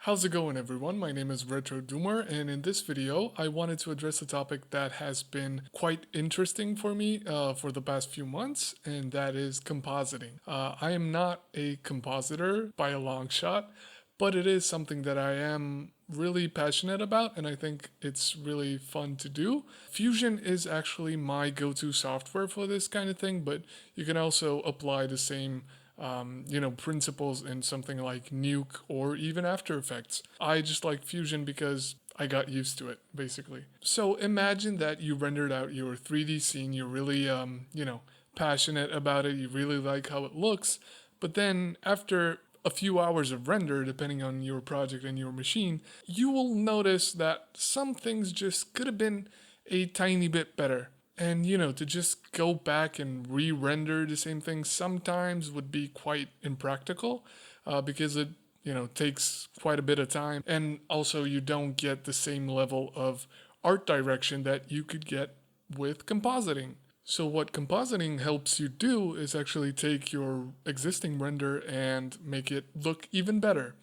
How's it going, everyone? My name is Retro Doomer, and in this video I wanted to address a topic that has been quite interesting for me for the past few months, and that is compositing. I am not a compositor by a long shot, but it is something that I am really passionate about, and I think it's really fun to do. Fusion is actually my go-to software for this kind of thing, but you can also apply the same principles in something like Nuke or even After Effects. I just like Fusion because I got used to it, basically. So imagine that you rendered out your 3D scene, you're really, passionate about it, you really like how it looks, but then after a few hours of render, depending on your project and your machine, you will notice that some things just could have been a tiny bit better. And to just go back and re-render the same thing sometimes would be quite impractical because it takes quite a bit of time, and also you don't get the same level of art direction that you could get with compositing. So what compositing helps you do is actually take your existing render and make it look even better.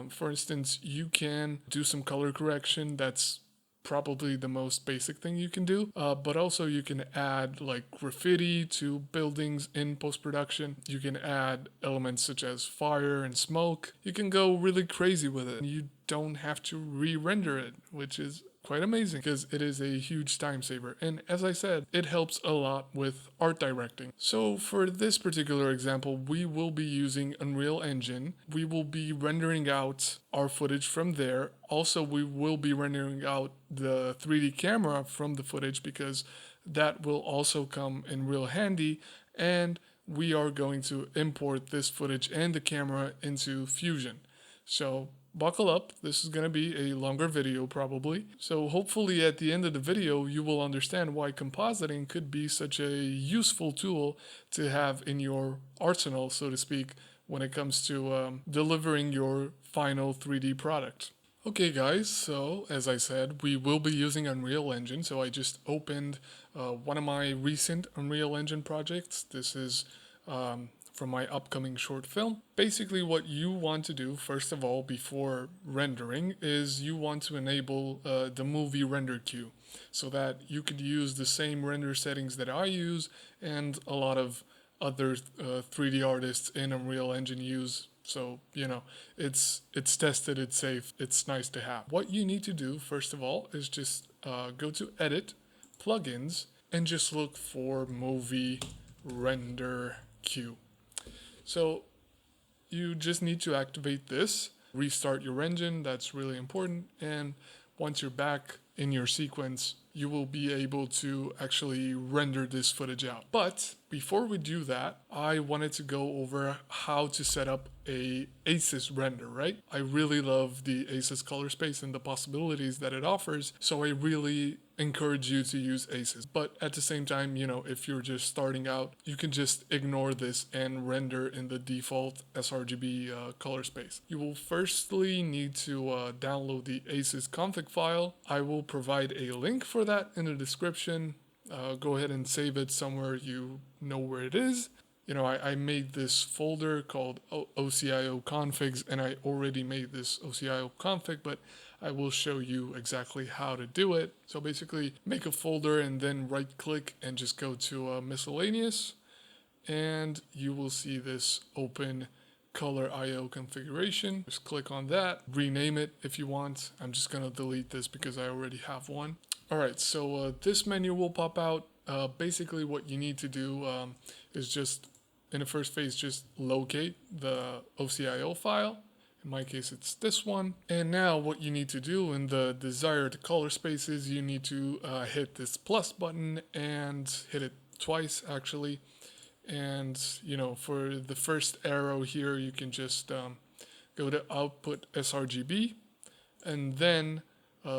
For instance, you can do some color correction. That's probably the most basic thing you can do, but also you can add like graffiti to buildings in post-production. You can add elements such as fire and smoke. You can go really crazy with it. You don't have to re-render it, which is quite amazing because it is a huge time saver, and as I said, it helps a lot with art directing. So for this particular example, we will be using Unreal Engine. We will be rendering out our footage from there. Also, we will be rendering out the 3D camera from the footage because that will also come in real handy, and we are going to import this footage and the camera into Fusion. So buckle up, this is going to be a longer video probably. So hopefully at the end of the video you will understand why compositing could be such a useful tool to have in your arsenal, so to speak, when it comes to delivering your final 3D product. Okay guys, so as I said, we will be using Unreal Engine. So I just opened one of my recent Unreal Engine projects. This is from my upcoming short film. Basically what you want to do, first of all, before rendering, is you want to enable the movie render queue so that you could use the same render settings that I use and a lot of other 3D artists in Unreal Engine use. So, it's tested, it's safe, it's nice to have. What you need to do, first of all, is just go to Edit, Plugins, and just look for Movie Render Queue. So you just need to activate this, restart your engine, that's really important, and once you're back in your sequence, you will be able to actually render this footage out. But before we do that, I wanted to go over how to set up a ACES render, right? I really love the ACES color space and the possibilities that it offers, so I really encourage you to use ACES. But at the same time, if you're just starting out, you can just ignore this and render in the default sRGB color space. You will firstly need to download the ACES config file. I will provide a link for that in the description. Go ahead and save it somewhere you know where it is. I made this folder called OCIO configs, and I already made this OCIO config, but I will show you exactly how to do it. So basically make a folder and then right click and just go to miscellaneous, and you will see this open color IO configuration. Just click on that, rename it if you want. I'm just gonna delete this because I already have one. Alright, so this menu will pop out. Basically what you need to do is just, in the first phase, just locate the OCIO file. In my case, it's this one. And now what you need to do in the desired color spaces, you need to hit this plus button and hit it twice actually. And for the first arrow here, you can just go to output sRGB, and then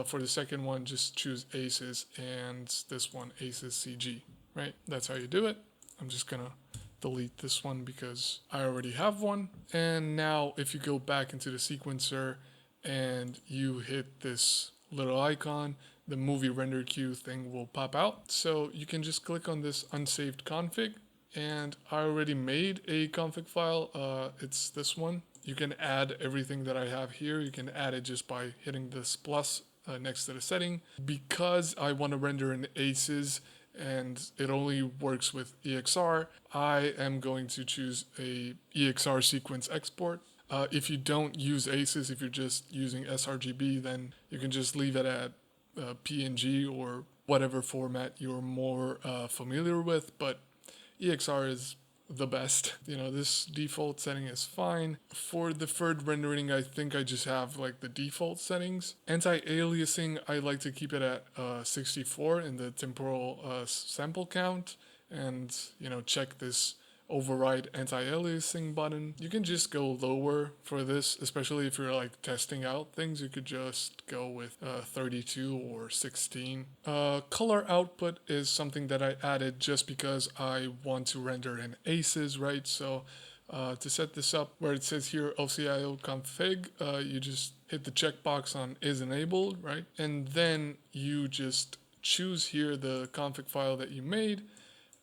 for the second one, just choose ACES, and this one, ACES CG, right? That's how you do it. I'm just gonna delete this one because I already have one. And now if you go back into the sequencer and you hit this little icon, the movie render queue thing will pop out. So you can just click on this unsaved config, and I already made a config file. It's this one. You can add everything that I have here. You can add it just by hitting this plus next to the setting. Because I want to render in ACES and it only works with EXR, I am going to choose a EXR sequence export. If you don't use ACES, if you're just using sRGB, then you can just leave it at PNG or whatever format you're more familiar with, but EXR is the best. You know, this default setting is fine. For deferred rendering, I think I just have like the default settings. Anti-aliasing, I like to keep it at 64 in the temporal sample count, and you know, check this override anti-aliasing button. You can just go lower for this, especially if you're like testing out things. You could just go with 32 or 16. Color output is something that I added just because I want to render in ACES, right? So to set this up, where it says here OCIO config, you just hit the checkbox on is enabled, right? And then you just choose here the config file that you made.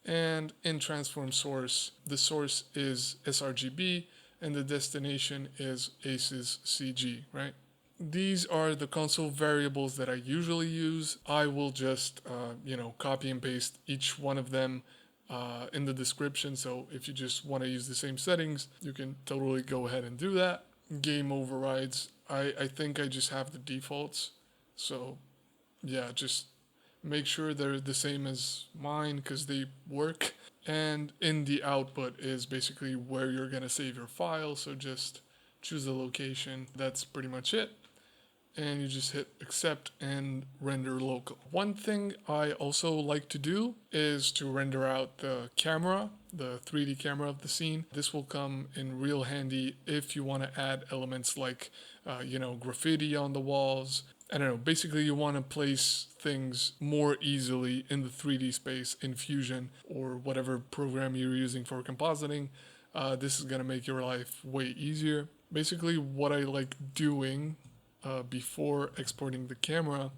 And in transform source, the source is sRGB and the destination is ACES CG, right? These are the console variables that I usually use. I will just, copy and paste each one of them in the description. So if you just want to use the same settings, you can totally go ahead and do that. Game overrides, I think I just have the defaults. So yeah, just make sure they're the same as mine because they work. And in the output is basically where you're going to save your file. So just choose the location. That's pretty much it. And you just hit accept and render local. One thing I also like to do is to render out the camera, the 3D camera of the scene. This will come in real handy if you want to add elements like, graffiti on the walls. I don't know, basically you want to place things more easily in the 3D space in Fusion or whatever program you're using for compositing. This is going to make your life way easier. Basically what I like doing before exporting the camera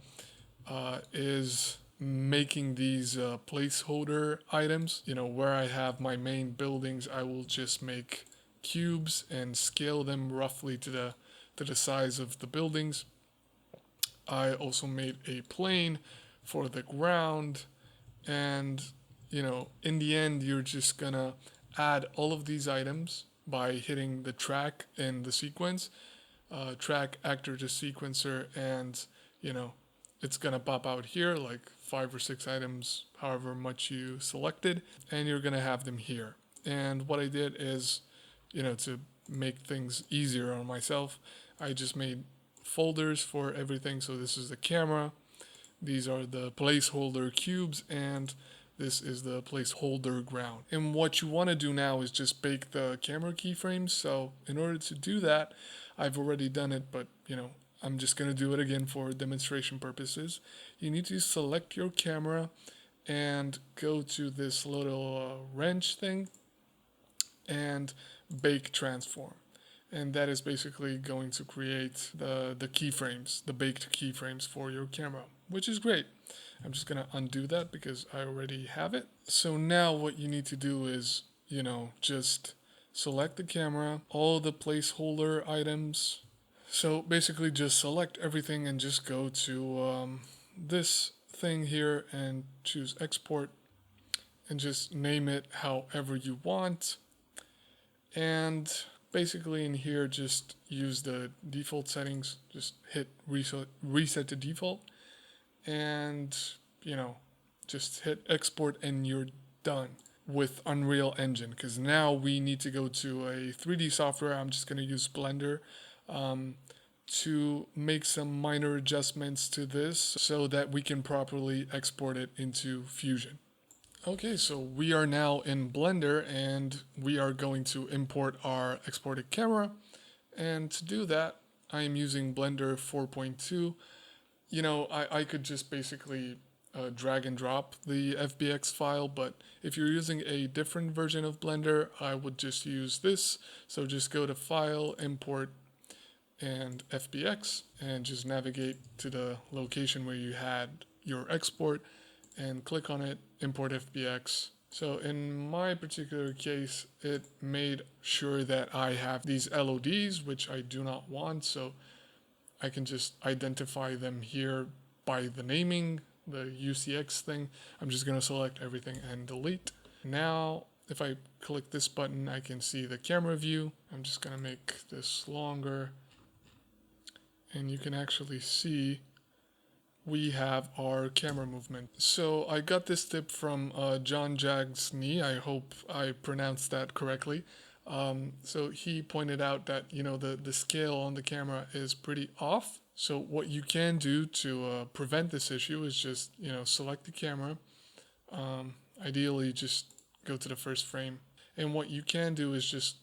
is making these placeholder items. You know, where I have my main buildings, I will just make cubes and scale them roughly to the size of the buildings. I also made a plane for the ground, and in the end you're just gonna add all of these items by hitting the track in the sequence, track actor to sequencer, and it's gonna pop out here like 5 or 6 items, however much you selected, and you're gonna have them here. And what I did is, to make things easier on myself, I just made folders for everything. So this is the camera, these are the placeholder cubes, and this is the placeholder ground. And what you want to do now is just bake the camera keyframes. So in order to do that, I've already done it, but I'm just going to do it again for demonstration purposes. You need to select your camera and go to this little wrench thing and bake transform. And that is basically going to create the keyframes, the baked keyframes for your camera, which is great. I'm just going to undo that because I already have it. So now what you need to do is, just select the camera, all the placeholder items. So basically just select everything and just go to this thing here and choose export and just name it however you want. And basically in here, just use the default settings, just hit reset to default, and just hit export and you're done with Unreal Engine. Because now we need to go to a 3D software. I'm just going to use Blender to make some minor adjustments to this so that we can properly export it into Fusion. Okay, so we are now in Blender and we are going to import our exported camera. And to do that, I am using Blender 4.2. I could just basically drag and drop the FBX file, but if you're using a different version of Blender, I would just use this. So just go to File, Import, and FBX, and just navigate to the location where you had your export and click on it, import FBX, So in my particular case, it made sure that I have these LODs, which I do not want. So I can just identify them here by the naming, the UCX thing. I'm just going to select everything and delete. Now, if I click this button, I can see the camera view. I'm just going to make this longer. And you can actually see we have our camera movement. So I got this tip from John Jagsny. I hope I pronounced that correctly. So he pointed out that, you know, the scale on the camera is pretty off. So what you can do to prevent this issue is just, you know, select the camera. Ideally, just go to the first frame. And what you can do is just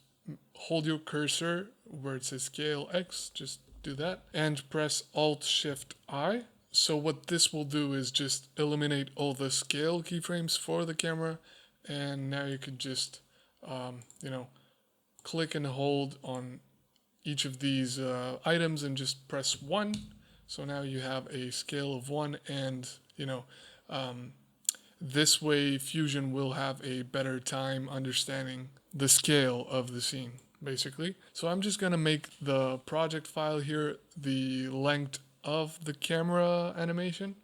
hold your cursor where it says scale X, just do that, and press Alt-Shift-I. So what this will do is just eliminate all the scale keyframes for the camera, and now you can just, you know, click and hold on each of these items and just press 1. So now you have a scale of 1, and, you know, this way Fusion will have a better time understanding the scale of the scene, basically. So I'm just gonna make the project file here the length of the camera animation.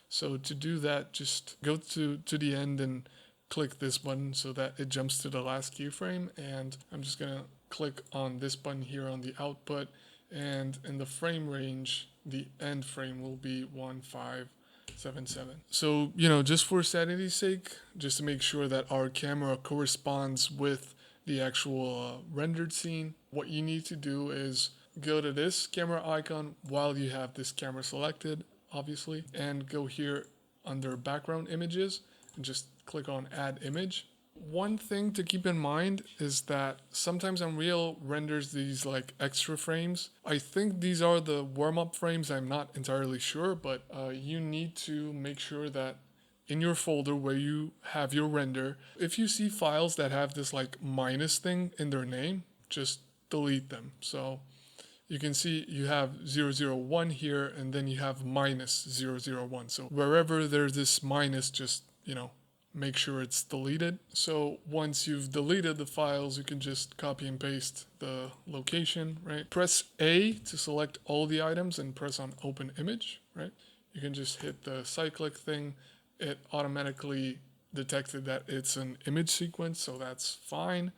So to do that, just go to the end and click this button so that it jumps to the last keyframe. And I'm just gonna click on this button here on the output, and in the frame range, the end frame will be 1577. So, you know, just for sanity's sake, just to make sure that our camera corresponds with the actual rendered scene, what you need to do is go to this camera icon while you have this camera selected, obviously, and go here under background images and just click on add image. One thing to keep in mind is that sometimes Unreal renders these like extra frames. I think these are the warm-up frames, I'm not entirely sure, but you need to make sure that in your folder where you have your render, if you see files that have this like minus thing in their name, just delete them. So you can see you have 001 here, and then you have minus 001. So wherever there's this minus, just, you know, make sure it's deleted. So once you've deleted the files, you can just copy and paste the location, right? Press A to select all the items and press on open image, right? You can just hit the cyclic thing. It automatically detected that it's an image sequence, so that's fine.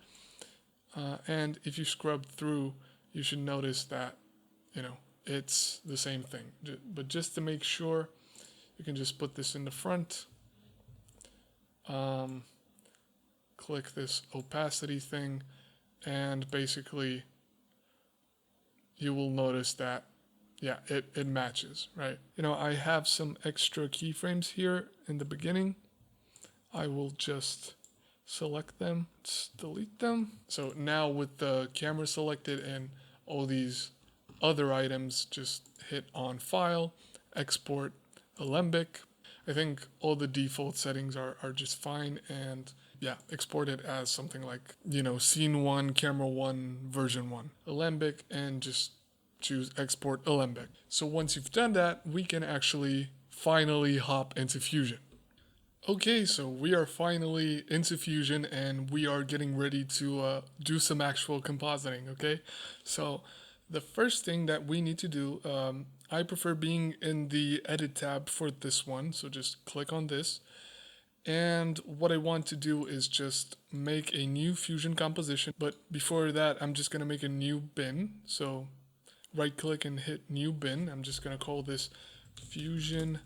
And if you scrub through, you should notice that, you know, it's the same thing. But just to make sure, you can just put this in the front. Click this opacity thing, and basically you will notice that, yeah, it matches, right? You know, I have some extra keyframes here in the beginning. I will just select them, delete them. So now with the camera selected and all these other items, just hit on File, Export, Alembic. I think all the default settings are just fine, and yeah, export it as something like, you know, Scene 1, Camera 1, Version 1, Alembic, and just choose Export Alembic. So once you've done that, we can actually finally hop into Fusion. Okay, so we are finally into Fusion, and we are getting ready to do some actual compositing, okay? So the first thing that we need to do, I prefer being in the Edit tab for this one, so just click on this. And what I want to do is just make a new Fusion composition, but before that, I'm just gonna make a new bin. So right click and hit new bin. I'm just gonna call this Fusion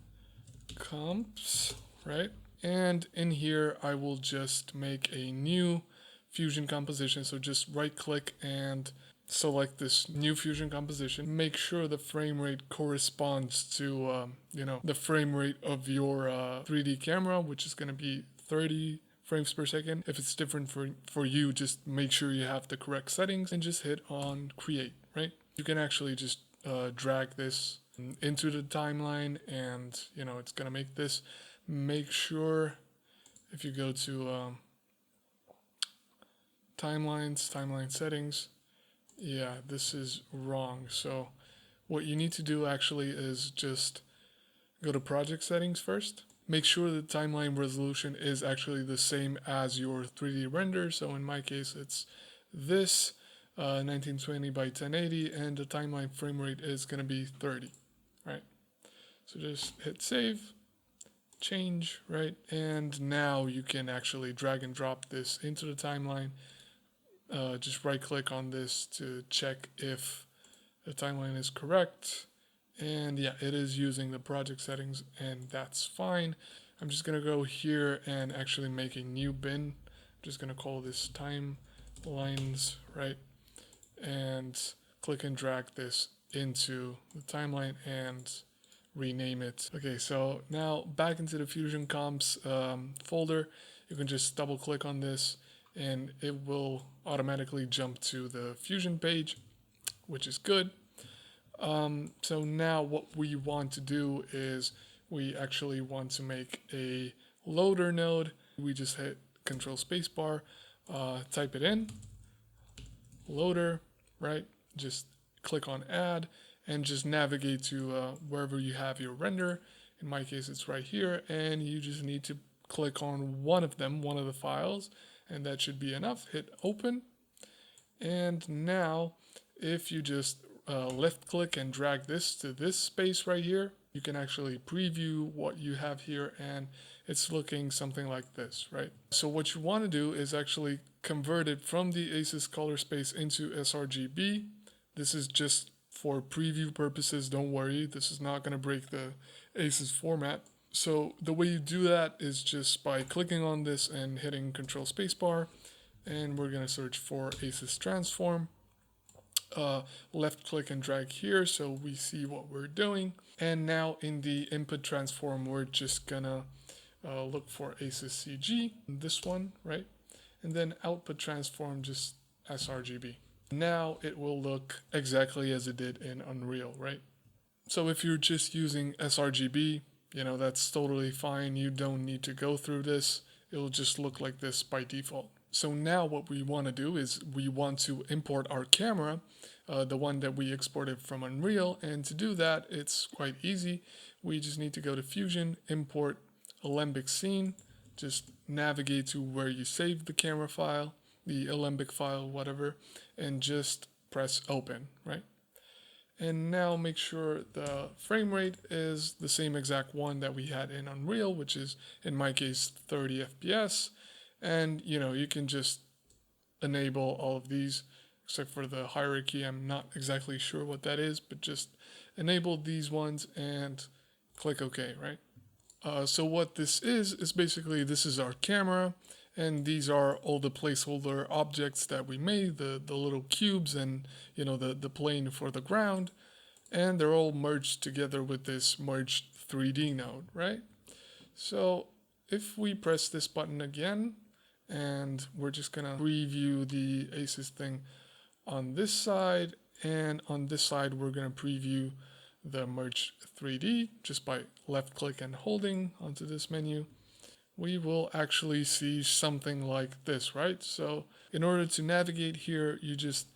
Comps, right? And in here, I will just make a new Fusion composition. So just right click and select this new Fusion composition. Make sure the frame rate corresponds to, you know, the frame rate of your 3D camera, which is going to be 30 frames per second. If it's different for you, just make sure you have the correct settings and just hit on create, right? You can actually just drag this into the timeline, and, you know, it's going to make this. Make sure if you go to timeline settings, yeah, this is wrong. So what you need to do actually is just go to project settings first, make sure the timeline resolution is actually the same as your 3D render. So in my case, it's this 1920 by 1080, and the timeline frame rate is going to be 30, right? So just hit save, change, right? And now you can actually drag and drop this into the timeline. Just right click on this to check if the timeline is correct. And yeah, it is using the project settings, and that's fine. I'm just gonna go here and actually make a new bin. I'm just gonna call this timelines, right? And click and drag this into the timeline and rename it. Okay, so now back into the Fusion Comps folder, you can just double click on this and it will automatically jump to the Fusion page, which is good. So now what we want to do is we actually want to make a loader node. We just hit Control Spacebar, type it in, loader, right? Just click on add and just navigate to wherever you have your render. In my case, it's right here, and you just need to click on one of them, one of the files, and that should be enough. Hit open, and now if you just left click and drag this to this space right here, you can actually preview what you have here, and it's looking something like this, right? So what you want to do is actually convert it from the ACES color space into sRGB. This is just for preview purposes, don't worry, this is not going to break the ACES format. So the way you do that is just by clicking on this and hitting Control Spacebar, and we're going to search for ACES transform. Left click and drag here so we see what we're doing. And now in the input transform, we're just gonna look for ACES CG, this one, right? And then output transform, just sRGB. Now it will look exactly as it did in Unreal, right? So if you're just using sRGB, you know, that's totally fine. You don't need to go through this. It'll just look like this by default. So now what we want to do is we want to import our camera, the one that we exported from Unreal. And to do that, it's quite easy. We just need to go to Fusion, import Alembic scene, just navigate to where you saved the camera file, the Alembic file, whatever, and just press open, right? And now make sure the frame rate is the same exact one that we had in Unreal, which is in my case 30 FPS. And you know, you can just enable all of these except for the hierarchy. I'm not exactly sure what that is, but just enable these ones and click OK, right? So what this is basically this is our camera, and these are all the placeholder objects that we made, the little cubes and you know the plane for the ground, and they're all merged together with this merged 3D node, right? So if we press this button again, and we're just gonna preview the ACES thing on this side, and on this side we're gonna preview the merge 3D just by left click and holding onto this menu. We will actually see something like this, right? So in order to navigate here, you just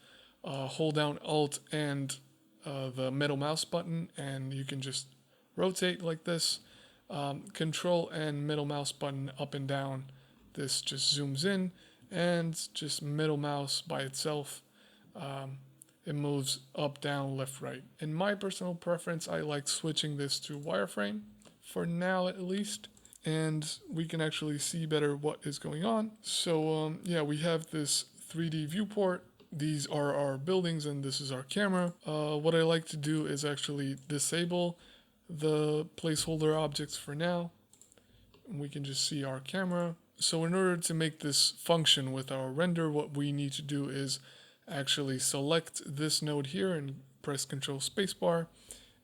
hold down Alt and the middle mouse button, and you can just rotate like this. Control and middle mouse button up and down, this just zooms in, and just middle mouse by itself, it moves up, down, left, right. In my personal preference, I like switching this to wireframe, for now at least, and we can actually see better what is going on. So yeah, we have this 3D viewport. These are our buildings and this is our camera. What I like to do is actually disable the placeholder objects for now. We can just see our camera. So in order to make this function with our render, what we need to do is actually select this node here and press Control Spacebar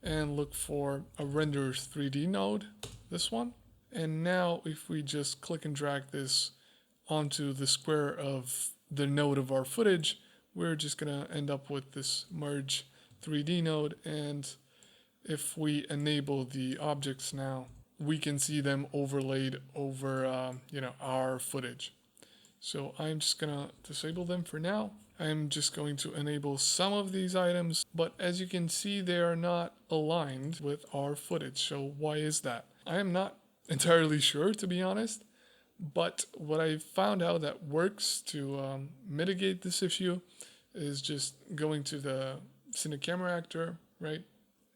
and look for a render 3D node, this one. And now if we just click and drag this onto the square of the node of our footage, we're just gonna end up with this merge 3D node. And if we enable the objects now, we can see them overlaid over you know, our footage. So I'm just gonna disable them for now. I'm just going to enable some of these items, but as you can see, they are not aligned with our footage. So why is that? I am not entirely sure, to be honest. But what I found out that works to mitigate this issue is just going to the Cine Camera Actor, right?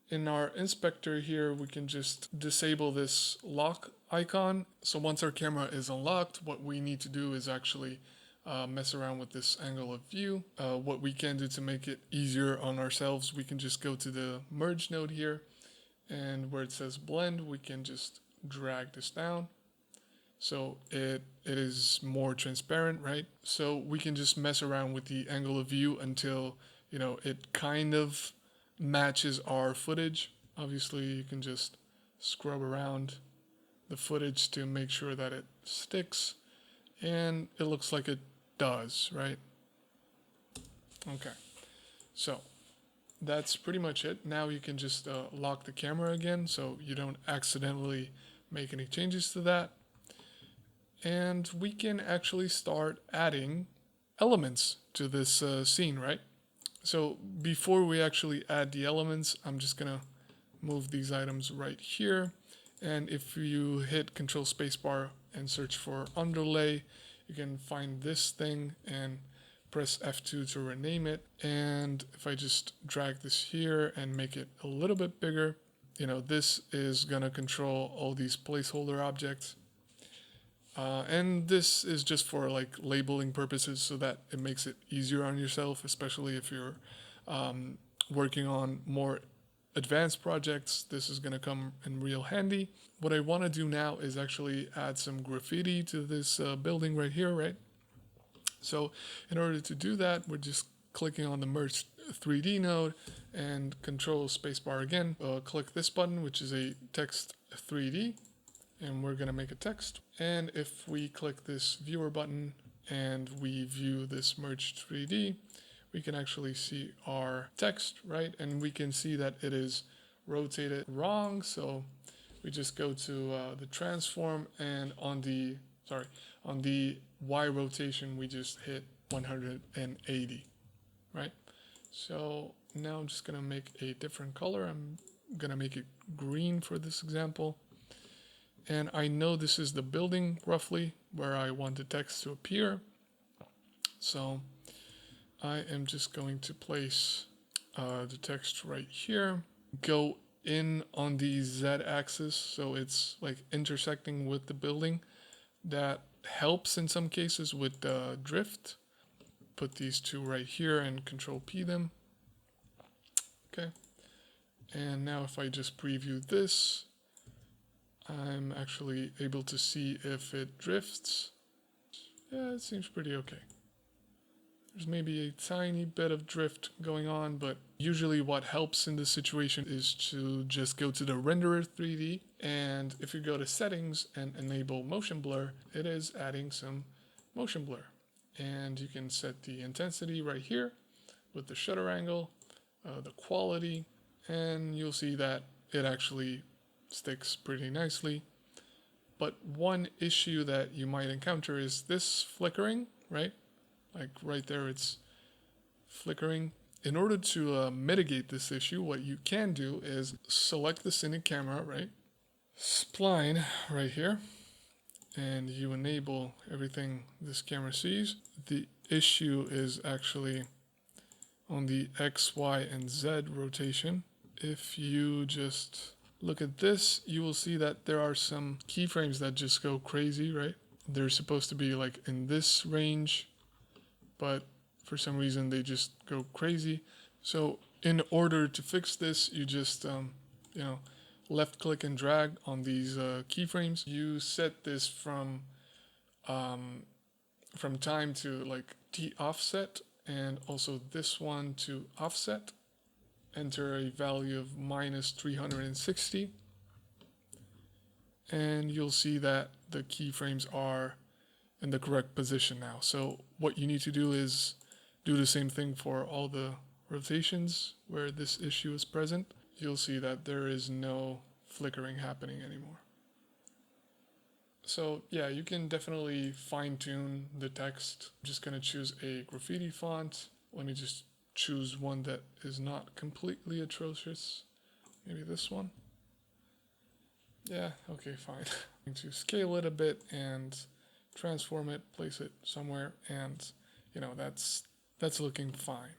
In our inspector here, we can just disable this lock icon. So once our camera is unlocked, what we need to do is actually mess around with this angle of view. What we can do to make it easier on ourselves, we can just go to the merge node here, and where it says blend, we can just drag this down. So it is more transparent, right? So we can just mess around with the angle of view until, it kind of matches our footage. Obviously, you can just scrub around the footage to make sure that it sticks, and it looks like it does, right? Okay, so that's pretty much it. Now you can just lock the camera again so you don't accidentally make any changes to that. And we can actually start adding elements to this scene, right? So before we actually add the elements, I'm just gonna move these items right here. And if you hit Control Spacebar and search for underlay, you can find this thing and press F2 to rename it. And if I just drag this here and make it a little bit bigger, this is gonna control all these placeholder objects. And this is just for like labeling purposes so that it makes it easier on yourself, especially if you're working on more advanced projects. This is going to come in real handy. What I want to do now is actually add some graffiti to this building right here, right? So in order to do that, we're just clicking on the merge 3D node and Control Spacebar again. Click this button, which is a text 3D. And we're going to make a text. And if we click this viewer button and we view this merged 3D, we can actually see our text, right? And we can see that it is rotated wrong. So we just go to the transform, and on the Y rotation, we just hit 180, right? So now I'm just going to make a different color. I'm going to make it green for this example. And I know this is the building roughly where I want the text to appear. So I am just going to place the text right here. Go in on the Z axis so it's like intersecting with the building. That helps in some cases with the drift. Put these two right here and Control P them. Okay. And now if I just preview this, I'm actually able to see if it drifts. Yeah, it seems pretty okay. There's maybe a tiny bit of drift going on, but usually what helps in this situation is to just go to the renderer 3D, and if you go to settings and enable motion blur, it is adding some motion blur. And you can set the intensity right here with the shutter angle, the quality, and you'll see that it actually sticks pretty nicely. But one issue that you might encounter is this flickering, right? Like right there, it's flickering. In order to mitigate this issue, what you can do is select the Cine camera, right? Spline right here, and you enable everything this camera sees. The issue is actually on the X, Y, and Z rotation. If you just look at this, you will see that there are some keyframes that just go crazy, right? They're supposed to be like in this range, but for some reason they just go crazy. So in order to fix this, you just, left click and drag on these keyframes. You set this from time to like T offset, and also this one to offset. Enter a value of -360, and you'll see that the keyframes are in the correct position now. So what you need to do is do the same thing for all the rotations where this issue is present. You'll see that there is no flickering happening anymore. So yeah, you can definitely fine tune the text. I'm just gonna choose a graffiti font. Let me just choose one that is not completely atrocious. Maybe this one. Yeah, okay, fine. I'm going to scale it a bit and transform it, place it somewhere, and that's looking fine.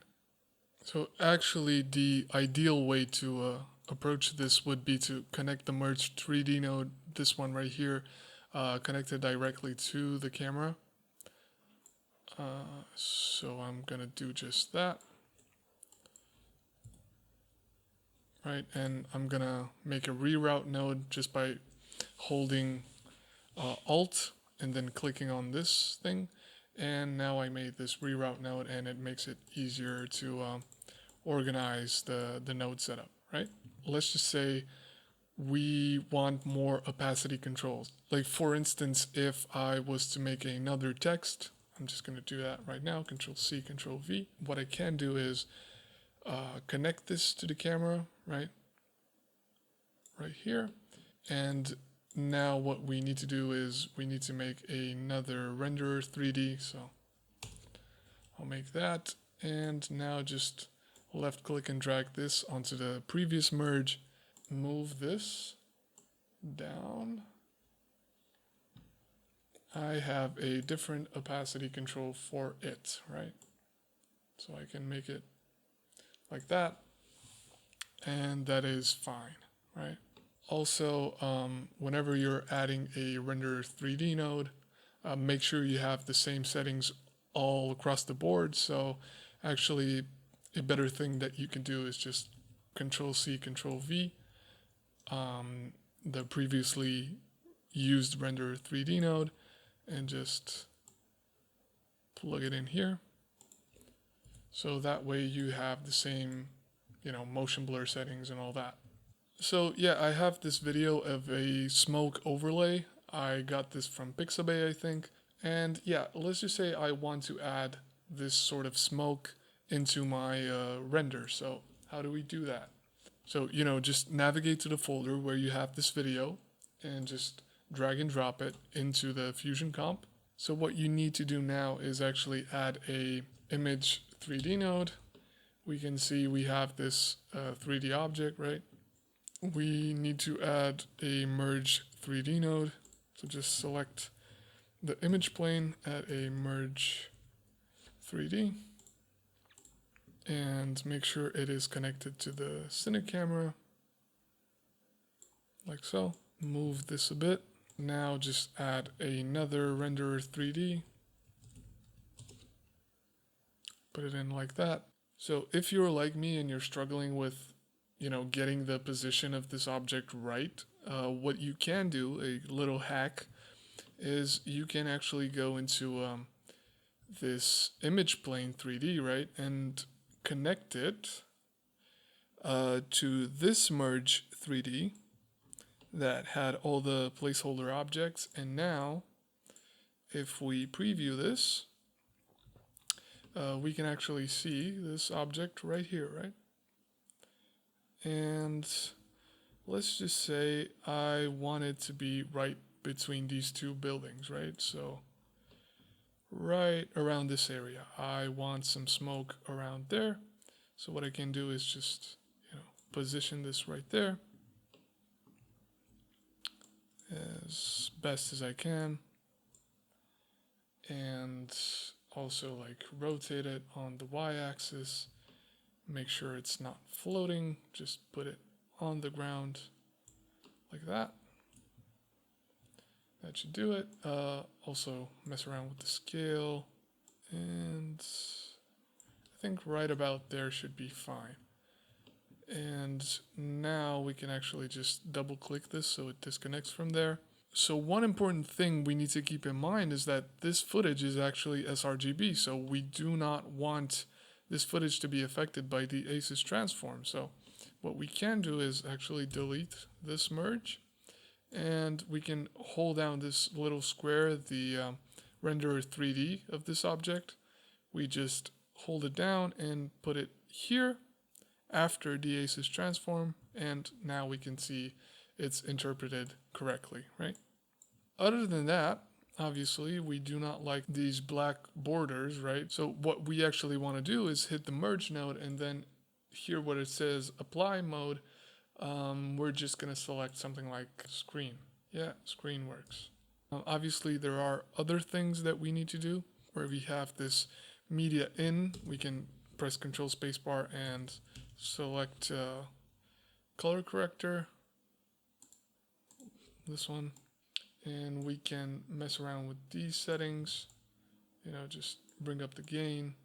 So actually, the ideal way to approach this would be to connect the merge 3D node, this one right here, connected directly to the camera. So I'm gonna do just that, right? And I'm gonna make a reroute node just by holding Alt and then clicking on this thing. And now I made this reroute node, and it makes it easier to organize the node setup, right? Let's just say we want more opacity controls. Like for instance, if I was to make another text, I'm just going to do that right now, Control C, Control V. What I can do is connect this to the camera, right here. And now what we need to do is we need to make another renderer 3D. So I'll make that. And now just left click and drag this onto the previous merge. Move this down. I have a different opacity control for it, right? So I can make it like that, and that is fine, right? Also, whenever you're adding a render 3D node, make sure you have the same settings all across the board. So actually, a better thing that you can do is just Control C, Control V, the previously used render 3D node, and just plug it in here. So that way you have the same, motion blur settings and all that. So yeah, I have this video of a smoke overlay. I got this from Pixabay, I think. And yeah, let's just say I want to add this sort of smoke into my render. So how do we do that? So, just navigate to the folder where you have this video and just drag and drop it into the Fusion comp. So what you need to do now is actually add a image 3D node. We can see we have this 3D object, right? We need to add a merge 3D node. So just select the image plane, add a merge 3D, and make sure it is connected to the Cine camera, like so. Move this a bit. Now just add another renderer 3D. Put it in like that. So if you're like me and you're struggling with, getting the position of this object right, what you can do, a little hack, is you can actually go into this image plane 3D, right, and connect it to this merge 3D that had all the placeholder objects. And now if we preview this, we can actually see this object right here, right? And let's just say I want it to be right between these two buildings, right? So right around this area, I want some smoke around there. So what I can do is just, position this right there as best as I can. And also like rotate it on the y-axis. Make sure it's not floating, just put it on the ground like that. That should do it. Also mess around with the scale, and I think right about there should be fine. And now we can actually just double click this so it disconnects from there. So one important thing we need to keep in mind is that this footage is actually sRGB, so we do not want this footage to be affected by the ACES transform. So what we can do is actually delete this merge, and we can hold down this little square, the renderer 3D of this object. We just hold it down and put it here after the ACES transform, and now we can see it's interpreted correctly, right? Other than that, obviously, we do not like these black borders, right? So what we actually want to do is hit the merge node and then here what it says apply mode, we're just gonna select something like screen. Yeah, screen works. Obviously, there are other things that we need to do. Where we have this media in, we can press Control Spacebar and select color corrector, this one, and we can mess around with these settings. Just bring up the gain,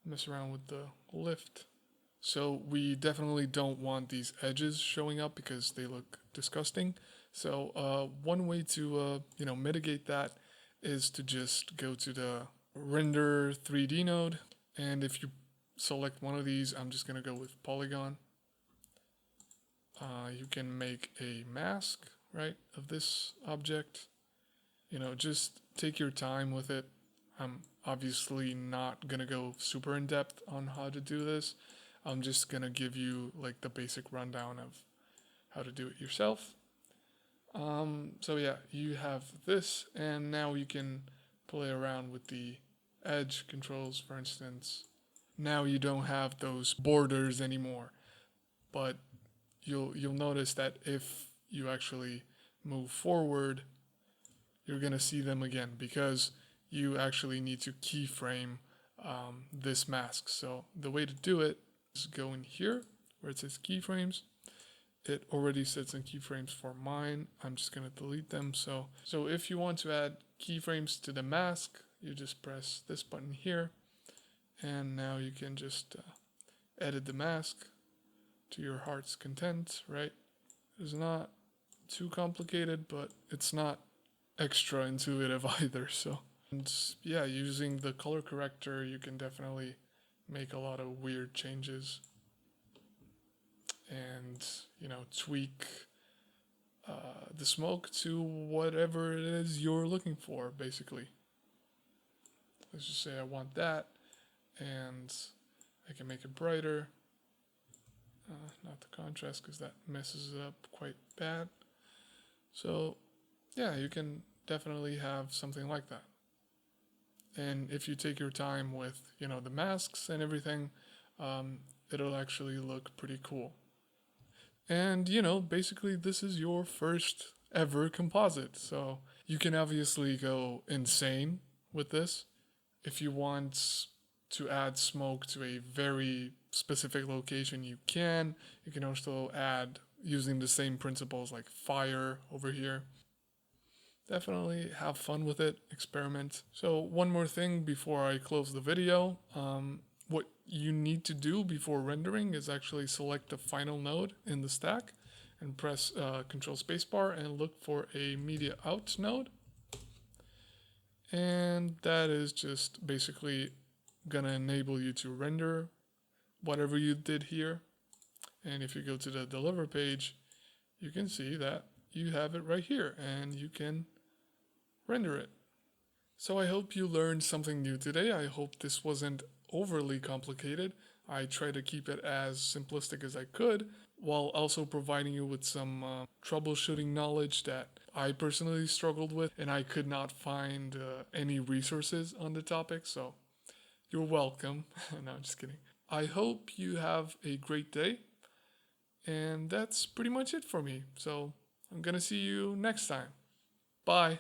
mess around with the lift. So we definitely don't want these edges showing up because they look disgusting. So one way to mitigate that is to just go to the render 3D node, and if you select one of these, I'm just gonna go with polygon. You can make a mask, right, of this object. Just take your time with it. I'm obviously not gonna go super in depth on how to do this. I'm just gonna give you like the basic rundown of how to do it yourself. So yeah, you have this, and now you can play around with the edge controls, for instance. Now you don't have those borders anymore, but you'll notice that if you actually move forward, you're gonna see them again because you actually need to keyframe this mask. So the way to do it is go in here where it says keyframes. It already sets in keyframes for mine. I'm just gonna delete them. So if you want to add keyframes to the mask, you just press this button here, and now you can just edit the mask to your heart's content, right? It's not too complicated, but it's not extra intuitive either. So, and yeah, using the color corrector, you can definitely make a lot of weird changes and tweak the smoke to whatever it is you're looking for, basically. Let's just say I want that, and I can make it brighter. Not the contrast, because that messes it up quite bad. So yeah, you can definitely have something like that. And if you take your time with the masks and everything, it'll actually look pretty cool. And basically this is your first ever composite, so you can obviously go insane with this. If you want to add smoke to a very specific location, you can. You can also add using the same principles like fire over here. Definitely have fun with it, experiment. So one more thing before I close the video. What you need to do before rendering is actually select the final node in the stack and press Control Spacebar and look for a media out node. And that is just basically gonna enable you to render whatever you did here. And if you go to the deliver page, you can see that you have it right here and you can render it. So I hope you learned something new today. I hope this wasn't overly complicated. I try to keep it as simplistic as I could, while also providing you with some troubleshooting knowledge that I personally struggled with, and I could not find any resources on the topic, so you're welcome. No, I'm just kidding. I hope you have a great day, and that's pretty much it for me. So I'm gonna see you next time. Bye.